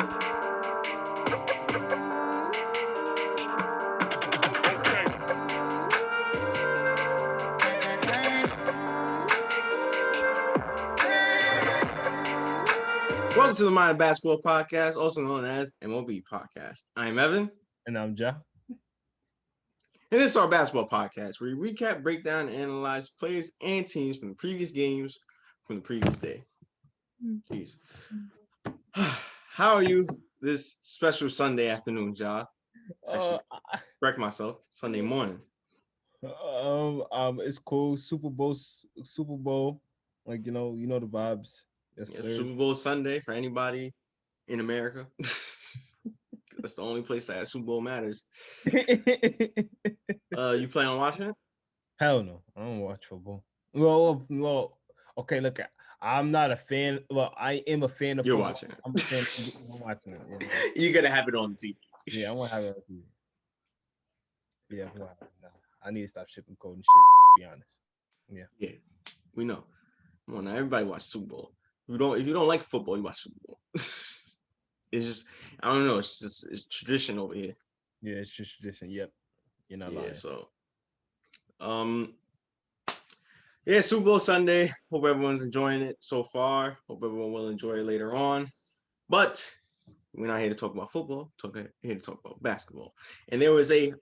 Welcome to the Mind Basketball Podcast, also known as M.O.B podcast. I'm Evan. And I'm Ja. And this is our basketball podcast where we recap, break down, and analyze players and teams from the previous games from the previous day. Jeez. How are you this special Sunday afternoon, Ja? I should correct myself. Sunday morning. It's cool. Super Bowl. Like you know the vibes. Yes, Yeah, sir. Super Bowl Sunday for anybody in America. That's the only place that Super Bowl matters. You plan on watching it? Hell no, I don't watch football. Well. Okay, look, I'm not a fan. Well, I am a fan of. You're football. watching it. I'm a fan. I'm watching it. Yeah. You're gonna have it on the TV. Yeah, I'm gonna have it on TV. Yeah, I'm gonna have it now. I need to stop shipping code and shit. Just to be honest. Yeah, we know. Come on now, everybody watch Super Bowl. If you don't like football, you watch Super Bowl. It's just, I don't know. It's tradition over here. Yeah, it's just tradition. Yep, you're not lying. So, Super Bowl Sunday. Hope everyone's enjoying it so far. Hope everyone will enjoy it later on. But we're not here to talk about football. We're here to talk about basketball. And there was a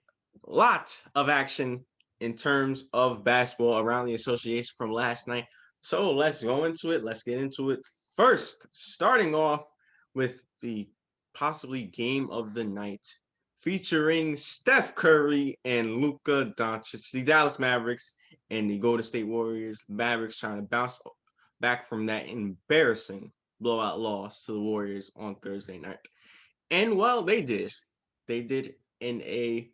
lot of action in terms of basketball around the association from last night. So let's go into it. Let's get into it. First, starting off with the possibly game of the night, featuring Steph Curry and Luka Doncic, the Dallas Mavericks and the Golden State Warriors. Mavericks trying to bounce back from that embarrassing blowout loss to the Warriors on Thursday night. And well, they did. They did in a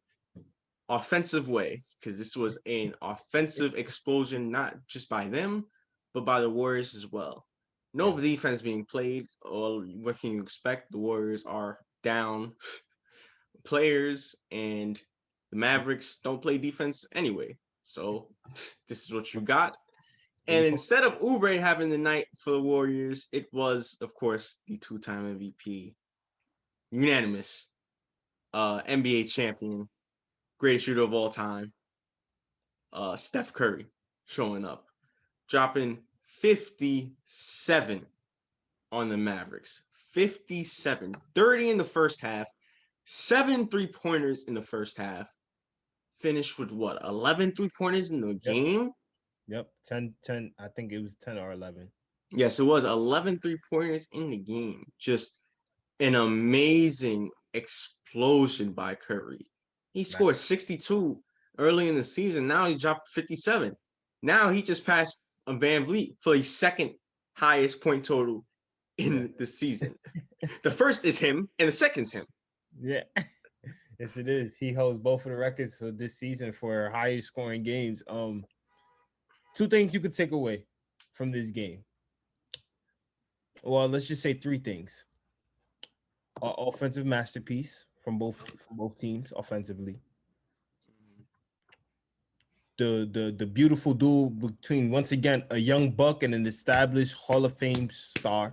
offensive way, because this was an offensive explosion, not just by them, but by the Warriors as well. No defense being played, or what can you expect? The Warriors are down players, and the Mavericks don't play defense anyway. So this is what you got. And instead of Oubre having the night for the Warriors, it was, of course, the two-time MVP, unanimous NBA champion, greatest shooter of all time, Steph Curry, showing up, dropping 57 on the Mavericks. 57. 30 in the first half. 7 3-pointers in the first half. Finished with what? 11 3-pointers in the game? Yep. 10. I think it was 10 or 11. Yes, it was 11 3-pointers in the game. Just an amazing explosion by Curry. He scored 62 early in the season. Now he dropped 57. Now he just passed Van Vliet for the second highest point total in the season. The first is him, and the second is him. Yeah. Yes, it is. He holds both of the records for this season for highest scoring games. Two things you could take away from this game. Well, let's just say three things. Offensive masterpiece from both teams offensively. The beautiful duel between, once again, a young buck and an established Hall of Fame star.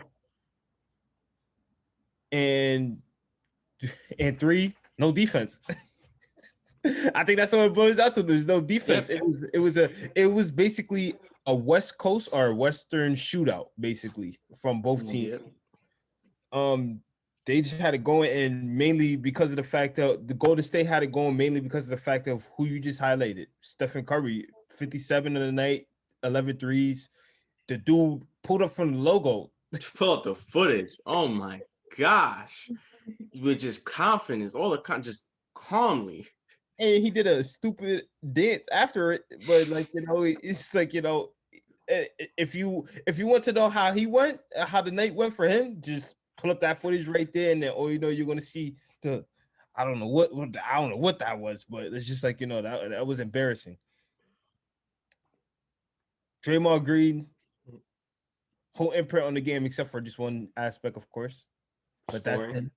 And three, no defense. I think that's what it boils down to. There's no defense. Yep. It was basically a West Coast or a Western shootout, basically, from both teams. Yep. They just had it going, and mainly because of the fact that the Golden State had it going, mainly because of the fact of who you just highlighted. Stephen Curry, 57 in the night, 11 threes. The dude pulled up from the logo. Pull up the footage. Oh my gosh. With just confidence, just calmly. And he did a stupid dance after it, but it's like, if you want to know how the night went for him, just pull up that footage right there, and then you're gonna see I don't know what that was, but it's just like that was embarrassing. Draymond Green, whole imprint on the game except for just one aspect, of course, but scoring.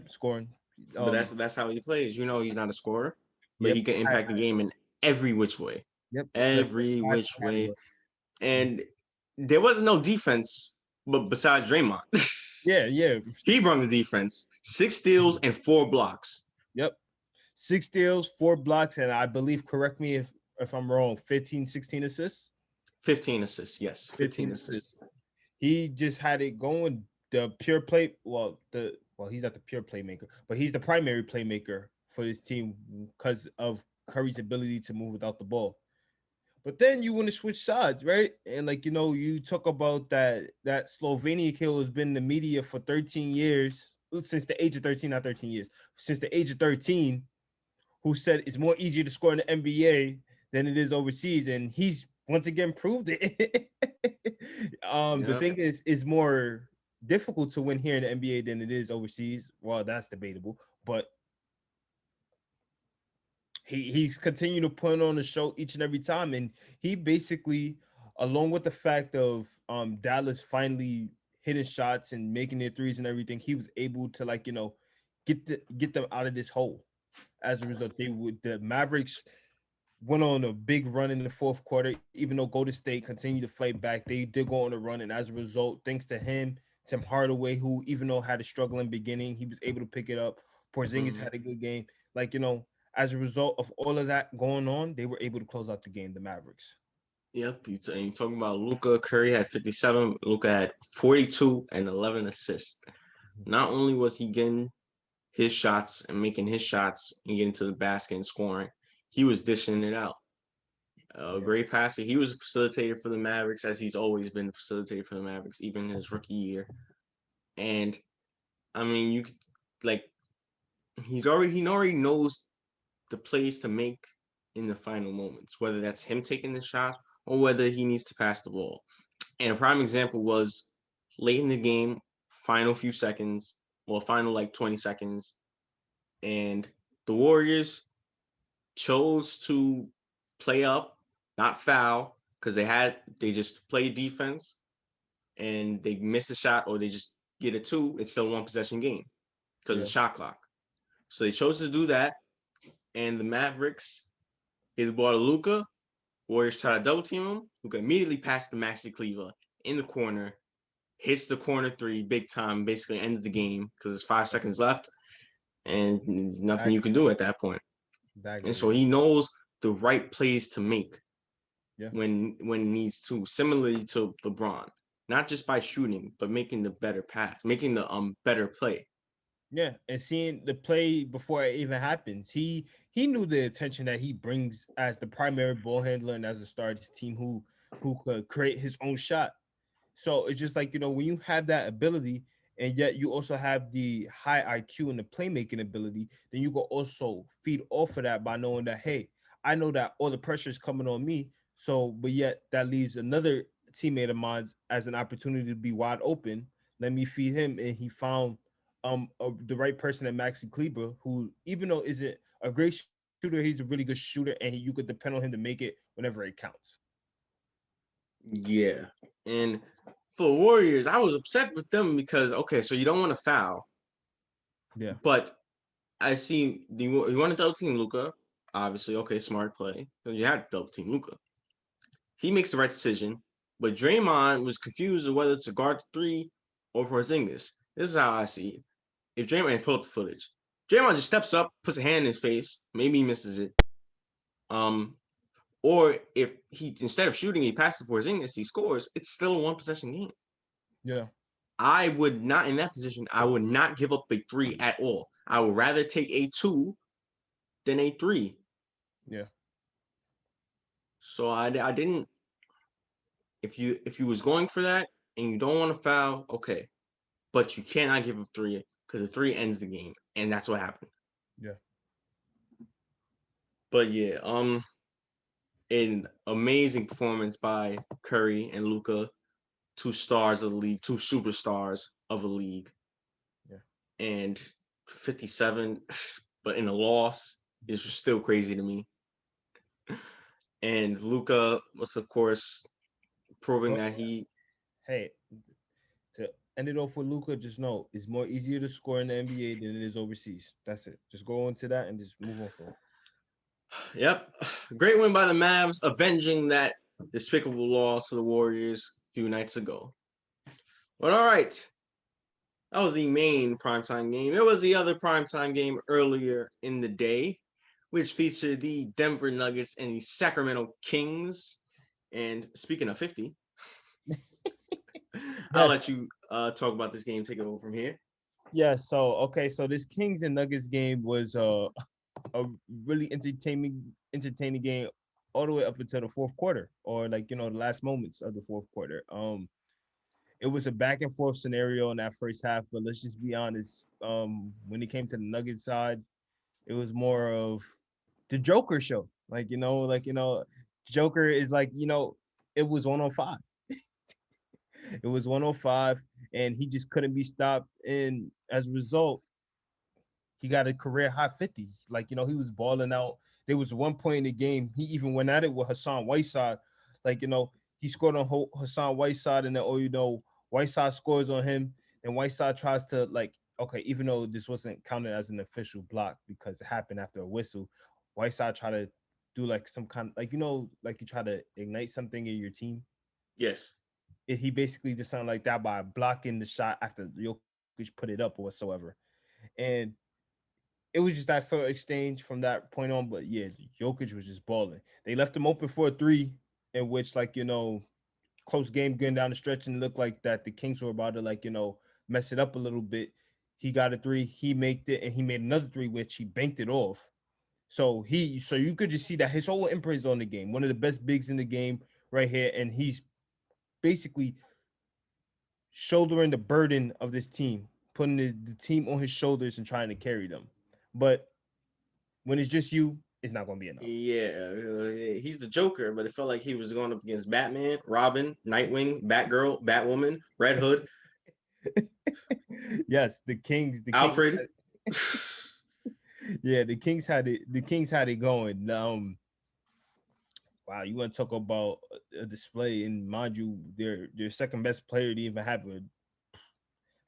Scoring. But that's how he plays. He's not a scorer, but he can impact the game in every which way. Yep, every which way. And there was no defense, but besides Draymond. Yeah. He brought the defense. 6 steals and 4 blocks. Yep. 6 steals, 4 blocks, and I believe, correct me if I'm wrong, 15, 16 assists. 15 assists. Yes, 15 15 assists. assists. He just had it going. The pure play, he's not the pure playmaker, but he's the primary playmaker for this team because of Curry's ability to move without the ball. But then you want to switch sides, right? And you talk about that Slovenia kid who's been in the media for 13 years, since the age of 13, not 13 years, since the age of 13, who said it's more easier to score in the NBA than it is overseas, and he's once again proved it. The thing is more difficult to win here in the NBA than it is overseas. Well, that's debatable, but he's continuing to put on the show each and every time, and he basically, along with the fact of Dallas finally hitting shots and making their threes and everything, he was able to get them out of this hole. As a result, the Mavericks went on a big run in the fourth quarter. Even though Golden State continued to fight back, they did go on a run, and as a result, thanks to him, Tim Hardaway, who even though had a struggling beginning, he was able to pick it up. Porzingis had a good game. As a result of all of that going on, they were able to close out the game, the Mavericks. Yep. You talking about Luka. Curry had 57. Luka had 42 and 11 assists. Not only was he getting his shots and making his shots and getting to the basket and scoring, he was dishing it out. Great passer. He was a facilitator for the Mavericks, as he's always been a facilitator for the Mavericks, even in his rookie year. And I mean, you could he already knows the plays to make in the final moments, whether that's him taking the shot or whether he needs to pass the ball. And a prime example was late in the game, final few seconds, final 20 seconds, and the Warriors chose to play up, not foul, because they just play defense and they miss a shot or they just get a 2, it's still a 1-possession game because of the shot clock. So they chose to do that, and the Mavericks hit the ball to Luka. Warriors try to double team him. Luka immediately passed to Maxi Cleaver in the corner, hits the corner 3 big time, basically ends the game because there's 5 seconds left, and there's nothing you can do at that point. And so he knows the right plays to make when needs to, similarly to LeBron, not just by shooting, but making the better pass, making the better play. Yeah, and seeing the play before it even happens, he knew the attention that he brings as the primary ball handler and as a star of this team who could create his own shot. So it's just when you have that ability and yet you also have the high IQ and the playmaking ability, then you can also feed off of that by knowing that, hey, I know that all the pressure is coming on me. So, but yet that leaves another teammate of mine as an opportunity to be wide open. Let me feed him. And he found the right person at Maxi Kleber, who even though isn't a great shooter, he's a really good shooter, and you could depend on him to make it whenever it counts. Yeah, and for the Warriors, I was upset with them because so you don't want to foul, but I see you want to double team Luka, obviously. Okay, smart play. You had to double team Luka. He makes the right decision, but Draymond was confused of whether to guard the 3 or Porzingis. This is how I see it. If Draymond pull up the footage, Draymond just steps up, puts a hand in his face, maybe he misses it. Or if he instead of shooting, he passes Porzingis, he scores. It's still a 1-possession game. Yeah, I would not in that position. I would not give up a 3 at all. I would rather take a 2 than a 3. Yeah. So I didn't. If you was going for that and you don't want to foul, okay, but you cannot give up 3 because the 3 ends the game, and that's what happened. Yeah. But yeah, an amazing performance by Curry and Luka, 2 stars of the league, 2 superstars of the league. Yeah. And 57, but in a loss is still crazy to me. And Luka was, of course, proving that he. Hey, to end it off with Luka, just know it's more easier to score in the NBA than it is overseas. That's it. Just go into that and just move on from it. Yep. Great win by the Mavs, avenging that despicable loss to the Warriors a few nights ago. But all right. That was the main primetime game. There was the other primetime game earlier in the day, which featured the Denver Nuggets and the Sacramento Kings. And speaking of 50, I'll Yes. let you talk about this game. Take it over from here. Yes. So okay. So this Kings and Nuggets game was a really entertaining game all the way up until the fourth quarter, or like the last moments of the fourth quarter. It was a back and forth scenario in that first half, but let's just be honest. When it came to the Nuggets side, it was more of the Joker show. Joker is it was 105. It was 105, and he just couldn't be stopped. And as a result, he got a career high 50. He was balling out. There was one point in the game, he even went at it with Hassan Whiteside. He scored on Hassan Whiteside, and then, Whiteside scores on him, and Whiteside tries to, okay, even though this wasn't counted as an official block because it happened after a whistle, Whiteside tried to do some kind of, you try to ignite something in your team. Yes. He basically did something like that by blocking the shot after Jokic put it up or whatsoever. And it was just that sort of exchange from that point on. But yeah, Jokic was just balling. They left him open for a three, in which, close game going down the stretch, and it looked like that the Kings were about to, mess it up a little bit. He got a three, he made it, and he made another three, which he banked it off. So you could just see that his whole imprint is on the game. One of the best bigs in the game right here, and he's basically shouldering the burden of this team, putting the team on his shoulders and trying to carry them. But when it's just you, it's not going to be enough. Yeah, he's the Joker, but it felt like he was going up against Batman, Robin, Nightwing, Batgirl, Batwoman, Red Hood, Yes, the Kings. Alfred. Yeah, the Kings had it. The Kings had it going. Wow, you want to talk about a display, and mind you, their second best player to even had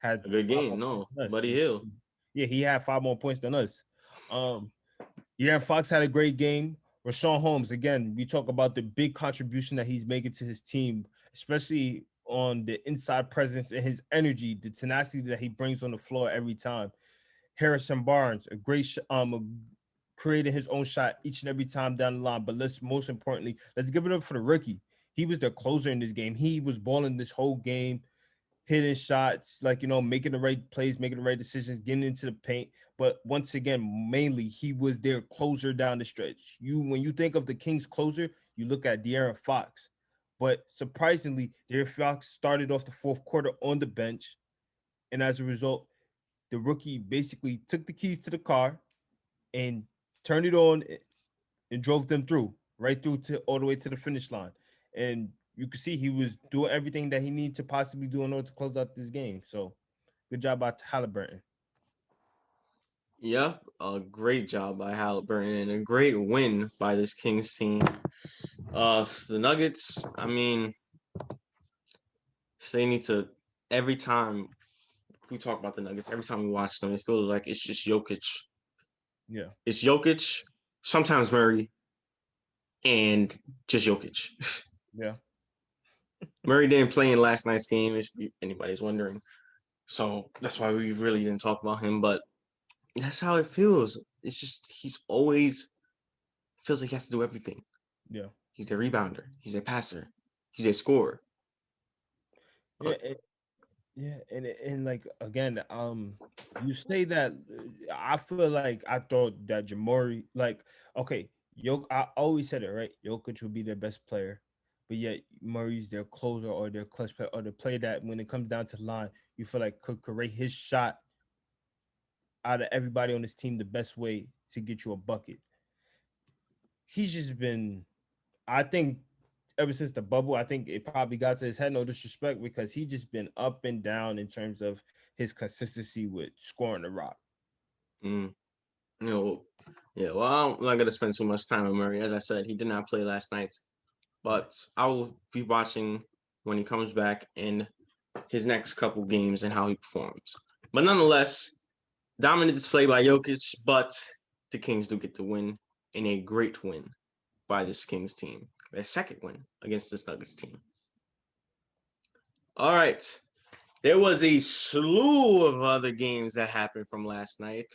A good 5 more game, points no. than us. Buddy Hill. Yeah, he had 5 more points than us. De'Aaron Fox had a great game. Rashawn Holmes, again, we talk about the big contribution that he's making to his team, especially on the inside presence and his energy, the tenacity that he brings on the floor every time. Harrison Barnes, a great creating his own shot each and every time down the line. But most importantly, let's give it up for the rookie. He was the closer in this game. He was balling this whole game, hitting shots, making the right plays, making the right decisions, getting into the paint. But once again, mainly he was their closer down the stretch. When you think of the Kings closer, you look at De'Aaron Fox. But surprisingly, De'Aaron Fox started off the fourth quarter on the bench. And as a result, the rookie basically took the keys to the car and turned it on and drove them through, right through to all the way to the finish line. And you could see he was doing everything that he needed to possibly do in order to close out this game. So good job by Halliburton. Yeah, a great job by Halliburton and a great win by this Kings team. The Nuggets, I mean, they need to, every time we talk about the Nuggets, every time we watch them, it feels like it's just Jokic. Yeah. It's Jokic, sometimes Murray, and just Jokic. Yeah. Murray didn't play in last night's game, if anybody's wondering. So that's why we really didn't talk about him. But that's how it feels. It's just he's always feels like he has to do everything. Yeah. He's a rebounder. He's a passer. He's a scorer. Yeah. Yeah, and again, you say that I feel like I thought that Jamori, okay, I always said it right. Jokic would be their best player, but yet Murray's their closer or their clutch player or the player that when it comes down to the line, you feel like could rate his shot out of everybody on this team the best way to get you a bucket. He's just been, I think, ever since the bubble, I think it probably got to his head. No disrespect, because he just been up and down in terms of his consistency with scoring the rock. Mm. You know, yeah. Well, I'm not gonna spend too much time on Murray. As I said, he did not play last night, but I will be watching when he comes back in his next couple games and how he performs. But nonetheless, dominant display by Jokic, but the Kings do get the win in a great win by this Kings team. Their second win against this Nuggets team. All right. There was a slew of other games that happened from last night.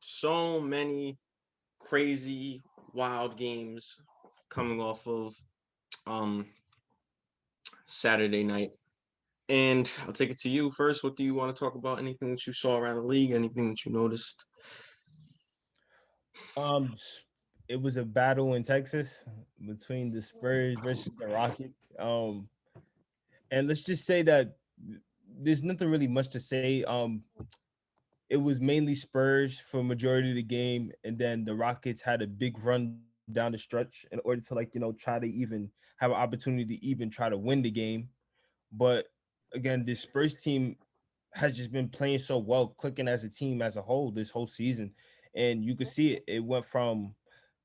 So many crazy, wild games coming off of um Saturday night. And I'll take it to you first. What do you want to talk about? Anything that you saw around the league? Anything that you noticed? Um, it was a battle in Texas between the Spurs versus the Rockets. And let's just say that there's nothing really much to say. It was mainly Spurs for majority of the game, and then the Rockets had a big run down the stretch in order to try to even have an opportunity to even try to win the game. But again, this Spurs team has just been playing so well, clicking as a team as a whole this whole season, and you could see it. It went from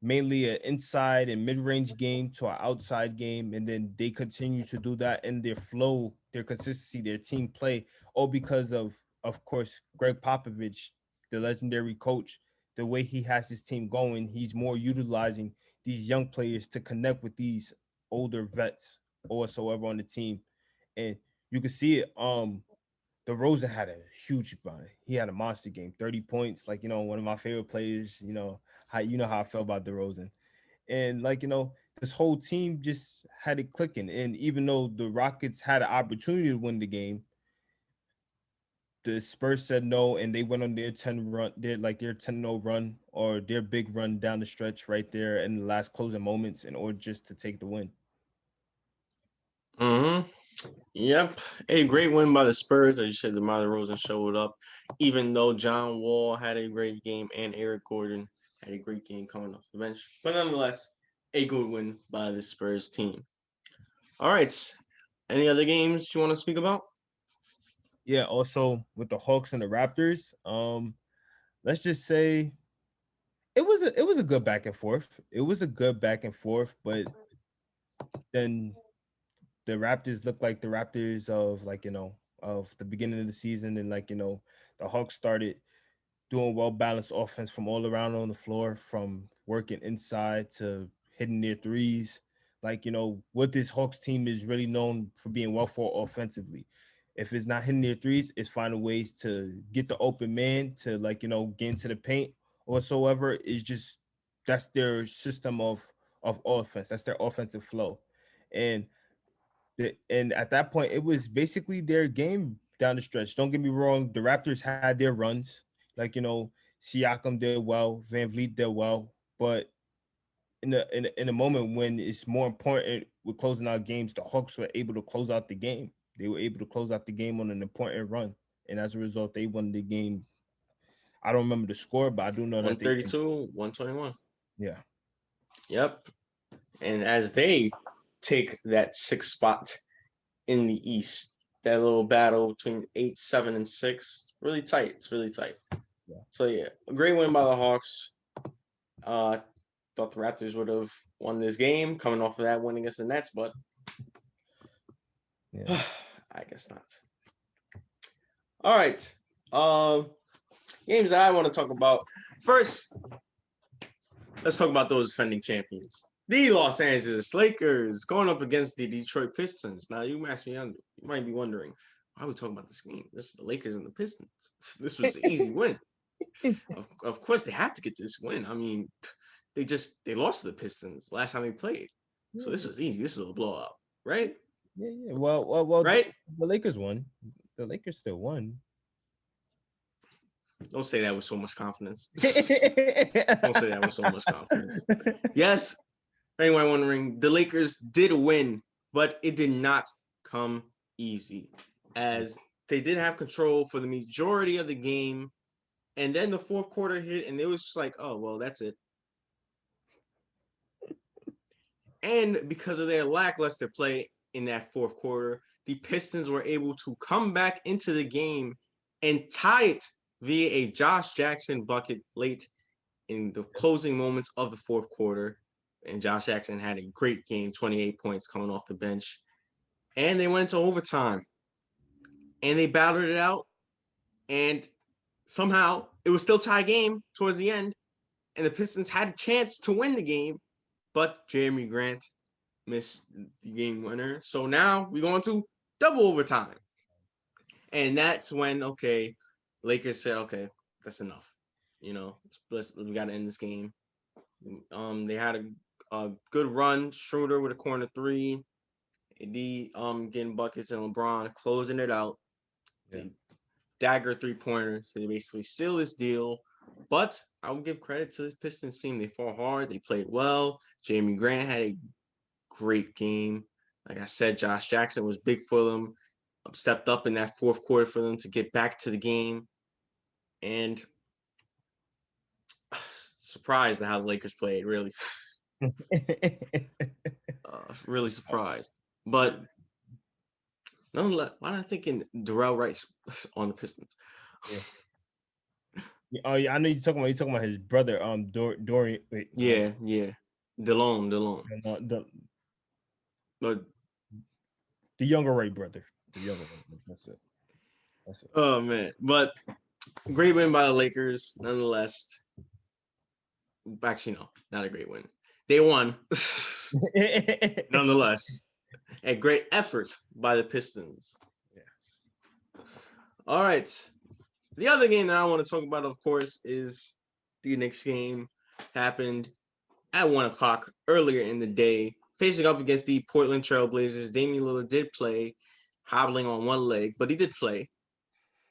mainly an inside and mid-range game to an outside game, and then they continue to do that in their flow, their consistency, their team play, all because of course, Greg Popovich, the legendary coach, the way he has his team going. He's more utilizing these young players to connect with these older vets or whatsoever on the team, and you can see it. DeRozan had a huge run. He had a monster game, 30 points. Like, one of my favorite players. How I felt about DeRozan. And this whole team just had it clicking. And even though the Rockets had an opportunity to win the game, the Spurs said no, and they went on their 10-0 run or their big run down the stretch right there in the last closing moments in order just to take the win. Mm-hmm. Yep. A great win by the Spurs. As you said, DeMar DeRozan showed up, even though John Wall had a great game and Eric Gordon had a great game coming off the bench. But nonetheless, a good win by the Spurs team. All right. Any other games you want to speak about? Yeah, also with the Hawks and the Raptors, let's just say it was a good back and forth. It was a good back and forth, but then the Raptors look like the Raptors of of the beginning of the season, and the Hawks started doing well balanced offense from all around on the floor, from working inside to hitting their threes. What this Hawks team is really known for being well for offensively. If it's not hitting their threes, it's finding ways to get the open man to get into the paint or whatsoever. Is just that's their system of offense. That's their offensive flow. And and at that point, it was basically their game down the stretch. Don't get me wrong, the Raptors had their runs. Siakam did well, Van Vliet did well, but in a moment when it's more important with closing out games, the Hawks were able to close out the game. They were able to close out the game on an important run, and as a result, they won the game. I don't remember the score, but I do know that they. 132, 121. Yeah, Yep. And as they take that sixth spot in the East, that little battle between 8, 7, and 6, really tight. It's really tight. yeah, So yeah, a great win by the Hawks. Uh, thought the Raptors would have won this game coming off of that win against the Nets, but yeah. I guess not. All right. Um, games that I want to talk about. First, let's talk about those defending champions. The Los Angeles Lakers going up against the Detroit Pistons. Now, you might be wondering, why are we talking about this game? This is the Lakers and the Pistons. This was an easy win. Of course, they have to get this win. I mean, they lost to the Pistons last time they played, so this was easy. This is a blowout, right? Yeah. Well. Right? The Lakers won. The Lakers still won. Don't say that with so much confidence. Don't say that with so much confidence. Yeah. Yes, for anyone wondering, the Lakers did win, but it did not come easy, as they did have control for the majority of the game, and then the fourth quarter hit, and it was just like, oh well, that's it. And because of their lackluster play in that fourth quarter, the Pistons were able to come back into the game and tie it via a Josh Jackson bucket late in the closing moments of the fourth quarter. And Josh Jackson had a great game, 28 points coming off the bench. And they went into overtime and they battled it out. And somehow it was still tie game towards the end. And the Pistons had a chance to win the game, but Jeremy Grant missed the game winner. So now we go into double overtime. And that's when Lakers said, okay, that's enough. We got to end this game. They had a good run. Schroeder with a corner three. AD getting buckets and LeBron closing it out. Yeah. The dagger 3-pointer. So they basically seal this deal. But I will give credit to this Pistons team. They fought hard. They played well. Jamie Grant had a great game. Like I said, Josh Jackson was big for them. Stepped up in that fourth quarter for them to get back to the game. And surprised at how the Lakers played, really. Really surprised. But nonetheless, why not thinking Duel Wright's on the Pistons? Yeah. Oh yeah, I know you're talking about his brother, Dorian. Wait, Yeah. Delon. the, But the younger Ray brother. The younger Ray. That's it. Oh man. But great win by the Lakers, nonetheless. Actually, no, not a great win. They won. Nonetheless. A great effort by the Pistons. Yeah. All right. The other game that I want to talk about, of course, is the Knicks game. Happened at 1 o'clock earlier in the day, facing up against the Portland Trailblazers. Damian Lillard did play, hobbling on one leg, but he did play.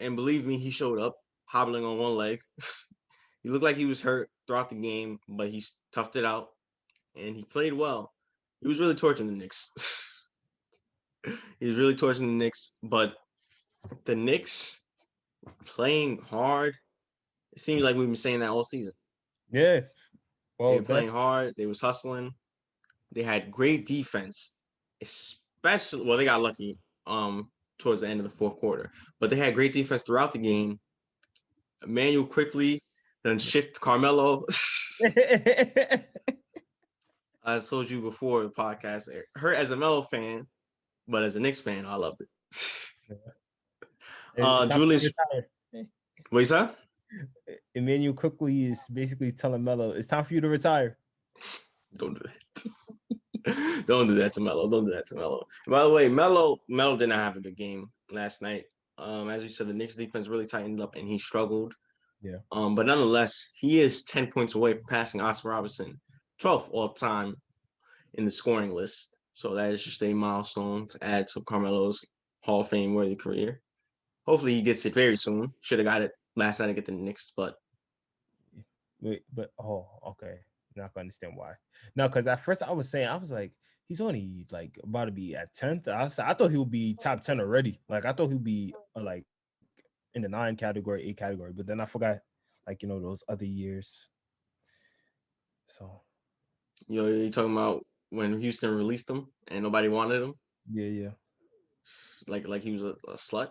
And believe me, he showed up, hobbling on one leg. He looked like he was hurt throughout the game, but he toughed it out, and he played well. He was really torching the Knicks. He was really torching the Knicks, but the Knicks playing hard. It seems like we've been saying that all season. Yeah. Well, they were playing hard. They was hustling. They had great defense, especially. Well, they got lucky towards the end of the fourth quarter, but they had great defense throughout the game. Emmanuel quickly then shift Carmelo. I told you before the podcast, hurt as a Melo fan, but as a Knicks fan, I loved it. Julius, what you said? Emmanuel quickly is basically telling Melo, it's time for you to retire. Don't do that. Don't do that to Melo. Don't do that to Melo. By the way, Melo did not have a good game last night. As we said, the Knicks defense really tightened up and he struggled. Yeah. But nonetheless, he is 10 points away from passing Oscar Robertson, 12th all time in the scoring list. So that is just a milestone to add to Carmelo's Hall of Fame worthy career. Hopefully he gets it very soon. Should have got it last night to get the Knicks, but okay. Not gonna understand why. No, because at first I was like, he's only like about to be at 10th. I thought he would be top 10 already. Like I thought he'd be like in the 9 category, 8 category, but then I forgot, like, those other years. So you talking about when Houston released him and nobody wanted him? Yeah. Like he was a slut.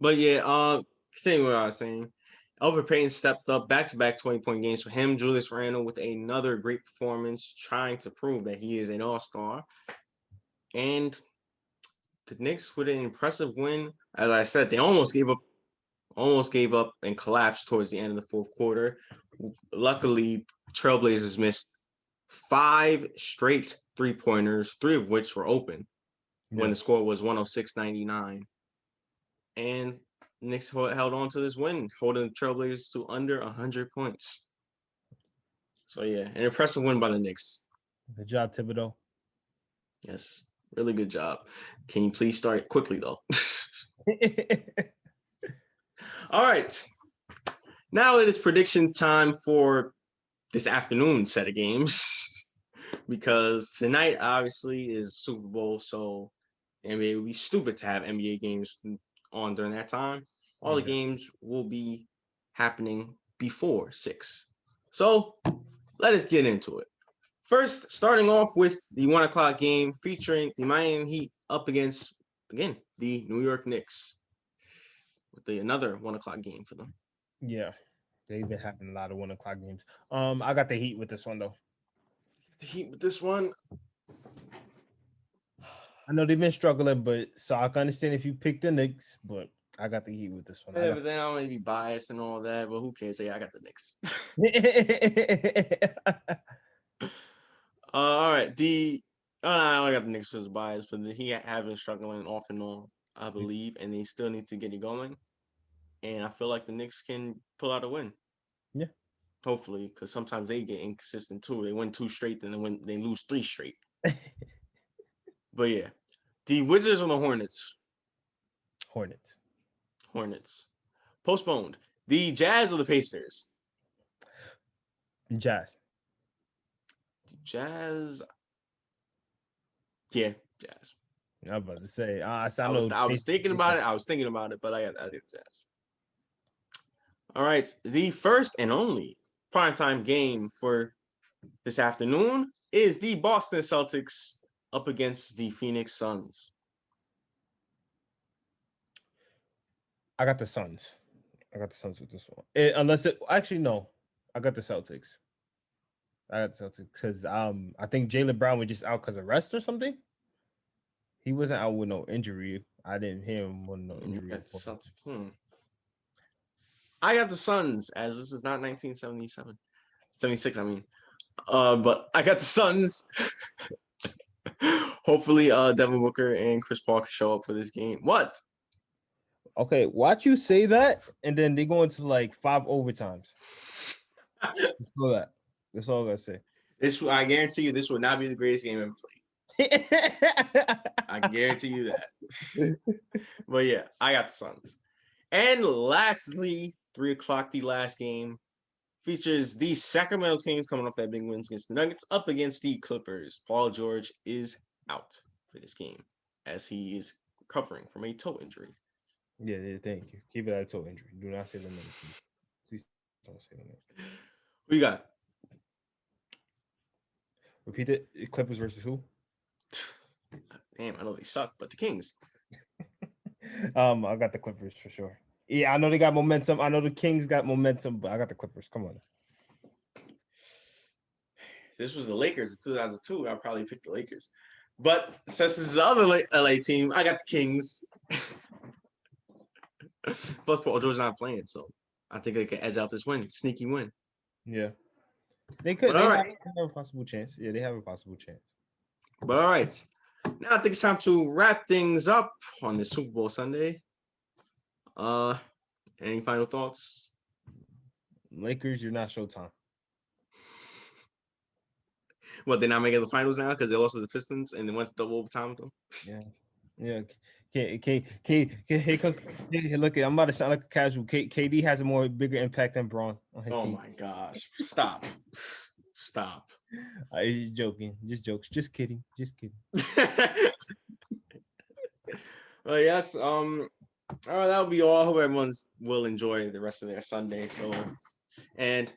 But yeah, continuing what I was saying. Elfrid Payton stepped up back-to-back 20-point games for him. Julius Randle with another great performance, trying to prove that he is an all-star. And the Knicks with an impressive win. As I said, they almost gave up and collapsed towards the end of the fourth quarter. Luckily, Trailblazers missed 5 straight 3-pointers, 3 of which were open when the score was 106-99. And Knicks held on to this win, holding the Trailblazers to under 100 points. So, yeah, an impressive win by the Knicks. Good job, Thibodeau. Yes, really good job. Can you please start quickly, though? All right. Now it is prediction time for this afternoon set of games. Because tonight, obviously, is Super Bowl, so NBA would be stupid to have NBA games on during that time. All the games will be happening before 6. So let us get into it. First, starting off with the 1 o'clock game featuring the Miami Heat up against, again, the New York Knicks. With another 1 o'clock game for them. Yeah, they've been having a lot of 1 o'clock games. I got the Heat with this one, though. The Heat with this one? I know they've been struggling, but so I can understand if you pick the Knicks, but I got the Heat with this one. Yeah, but then I don't want to be biased and all that, but who cares? Yeah, I got the Knicks. All right. The Oh, no, I got the Knicks as bias, but he have been struggling off and on, I believe, and they still need to get it going. And I feel like the Knicks can pull out a win. Yeah. Hopefully, because sometimes they get inconsistent too. They win 2 straight, then they lose 3 straight. But yeah, the Wizards on the Hornets. Hornets. Hornets postponed. The Jazz or the Pacers. Jazz. Jazz. Yeah, Jazz. I'm about to say. I was thinking about it. But I think Jazz. All right, the first and only primetime game for this afternoon is the Boston Celtics up against the Phoenix Suns. I got the Suns. with this one. No, I got the Celtics. Because I think Jaylen Brown was just out because of rest or something. He wasn't out with no injury. I didn't hear him with no injury. I got the Suns, as this is not 1977. 76, I mean. But I got the Suns. Hopefully, Devin Booker and Chris Paul can show up for this game. What? Okay, watch you say that, and then they go into like 5 overtimes. That's all I gotta say. I guarantee you, this will not be the greatest game ever played. I guarantee you that. But yeah, I got the Suns. And lastly, 3:00, the last game features the Sacramento Kings coming off that big win against the Nuggets up against the Clippers. Paul George is out for this game as he is recovering from a toe injury. Yeah, thank you. Keep it at a toe injury. Do not say the name. Please don't say the name. Who you got? Repeat it. Clippers versus who? Damn, I know they suck, but the Kings. I got the Clippers for sure. Yeah, I know they got momentum. I know the Kings got momentum, but I got the Clippers. Come on. This was the Lakers in 2002. I'll probably pick the Lakers. But since this is the other LA team, I got the Kings. Plus, Paul George's not playing, so I think they can edge out this win. Sneaky win. Yeah. They could. They have a possible chance. Yeah, they have a possible chance. But all right. Now I think it's time to wrap things up on this Super Bowl Sunday. Any final thoughts? Lakers, you're not Showtime. What, they're not making the finals now because they lost to the Pistons and they went to double overtime with them? Yeah. Here comes. Look, I'm about to sound like a casual. KD has a bigger impact than Braun on his team. Oh my gosh! Stop! I'm joking. Just jokes. Just kidding. Well, yes. All right, that'll be all. I hope everyone will enjoy the rest of their Sunday. And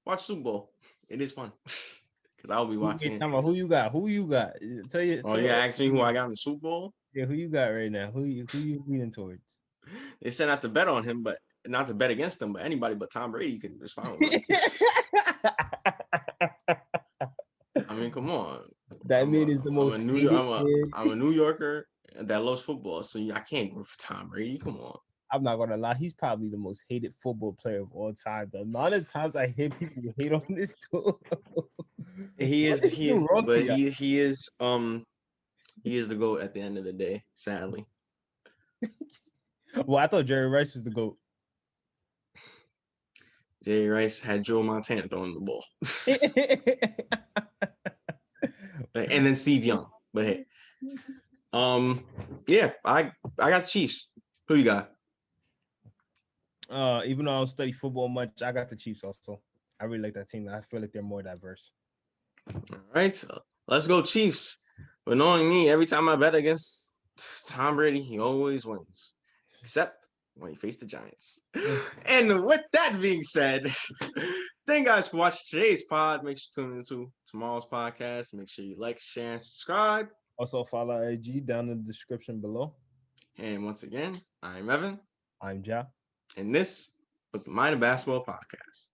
watch Super Bowl. It is fun because I'll be watching. Who you got? Tell you. Oh, you asked me who I got in the Super Bowl? Yeah, who you got right now? Who you leaning towards? They said not to bet on him, but not to bet against him, but anybody but Tom Brady could just fine with me. I mean, come on. That man is the most. I'm a New Yorker that loves football, so I can't go for Tom Brady. Come on. I'm not gonna lie, he's probably the most hated football player of all time. The amount of times I hear people hate on this too. He is the GOAT at the end of the day, sadly. Well, I thought Jerry Rice was the GOAT. Jerry Rice had Joe Montana throwing the ball. And then Steve Young. But hey. Yeah, I got the Chiefs. Who you got? Even though I don't study football much, I got the Chiefs also. I really like that team. I feel like they're more diverse. All right. Let's go Chiefs. But knowing me, every time I bet against Tom Brady, he always wins. Except when he faced the Giants. And with that being said, thank you guys for watching today's pod. Make sure to tune into tomorrow's podcast. Make sure you like, share, and subscribe. Also follow IG down in the description below. And once again, I'm Evan. I'm Ja. And this was the Mind of Basketball Podcast.